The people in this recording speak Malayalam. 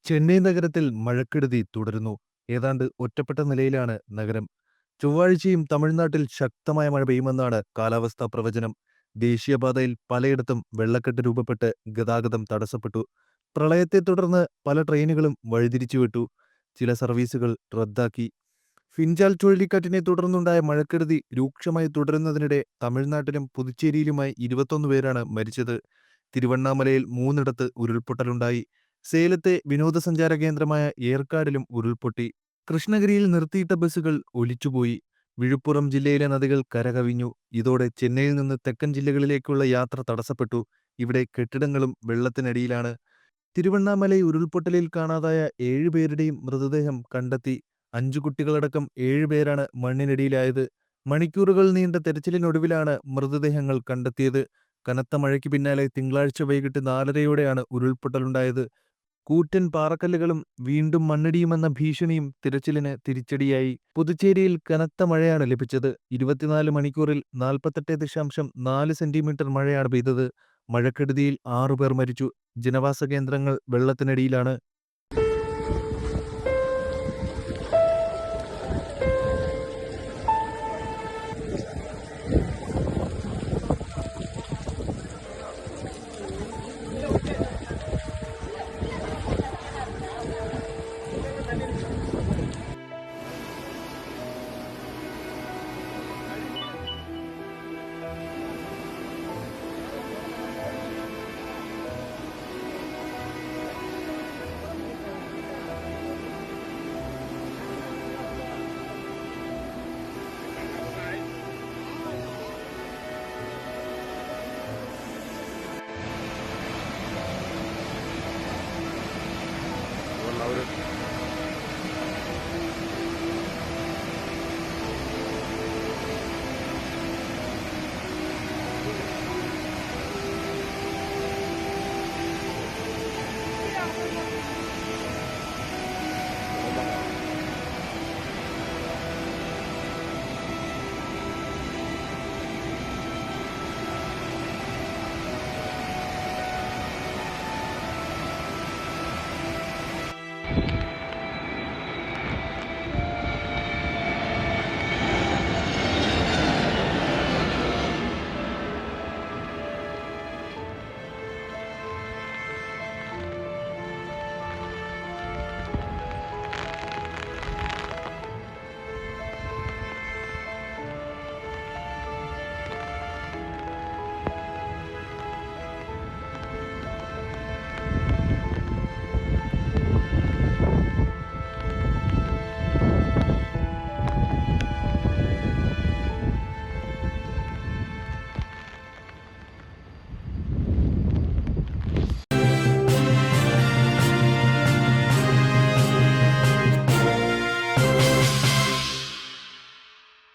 ചെന്നൈ നഗരത്തിൽ മഴക്കെടുതി തുടരുന്നു. ഏതാണ്ട് ഒറ്റപ്പെട്ട നിലയിലാണ് നഗരം. ചൊവ്വാഴ്ചയും തമിഴ്നാട്ടിൽ ശക്തമായ മഴ പെയ്യുമെന്നാണ് കാലാവസ്ഥാ പ്രവചനം. ദേശീയപാതയിൽ പലയിടത്തും വെള്ളക്കെട്ട് രൂപപ്പെട്ട് ഗതാഗതം തടസ്സപ്പെട്ടു. പ്രളയത്തെ തുടർന്ന് പല ട്രെയിനുകളും വഴിതിരിച്ചുവിട്ടു. ചില സർവീസുകൾ റദ്ദാക്കി. ഫിൻജാൽ ചുഴലിക്കാറ്റിനെ തുടർന്നുണ്ടായ മഴക്കെടുതി രൂക്ഷമായി തുടരുന്നതിനിടെ തമിഴ്നാട്ടിലും പുതുച്ചേരിയിലുമായി 21 പേരാണ് മരിച്ചത്. തിരുവണ്ണാമലയിൽ 3 ഉരുൾപൊട്ടലുണ്ടായി. സേലത്തെ വിനോദസഞ്ചാര കേന്ദ്രമായ ഏർക്കാടിലും ഉരുൾപൊട്ടി. കൃഷ്ണഗിരിയിൽ നിർത്തിയിട്ട ബസ്സുകൾ ഒലിച്ചുപോയി. വിഴുപ്പുറം ജില്ലയിലെ നദികൾ കരകവിഞ്ഞു. ഇതോടെ ചെന്നൈയിൽ നിന്ന് തെക്കൻ ജില്ലകളിലേക്കുള്ള യാത്ര തടസ്സപ്പെട്ടു. ഇവിടെ കെട്ടിടങ്ങളും വെള്ളത്തിനടിയിലാണ്. തിരുവണ്ണാമലൈ ഉരുൾപൊട്ടലിൽ കാണാതായ 7 പേരുടെയും മൃതദേഹം കണ്ടെത്തി. 5 കുട്ടികളടക്കം 7 പേരാണ് മണ്ണിനടിയിലായത്. മണിക്കൂറുകൾ നീണ്ട തെരച്ചിലിനൊടുവിലാണ് മൃതദേഹങ്ങൾ കണ്ടെത്തിയത്. കനത്ത മഴയ്ക്ക് പിന്നാലെ തിങ്കളാഴ്ച വൈകിട്ട് 4:30യോടെയാണ് ഉരുൾപൊട്ടലുണ്ടായത്. കൂറ്റൻ പാറക്കല്ലുകളും വീണ്ടും മണ്ണിടിയുമെന്ന ഭീഷണിയും തിരച്ചിലിന് തിരിച്ചടിയായി. പുതുച്ചേരിയിൽ കനത്ത മഴയാണ് ലഭിച്ചത്. 24 മണിക്കൂറിൽ 48.4 സെന്റിമീറ്റർ മഴയാണ് പെയ്തത്. മഴക്കെടുതിയിൽ 6 പേർ മരിച്ചു. ജനവാസ കേന്ദ്രങ്ങൾ വെള്ളത്തിനടിയിലാണ്.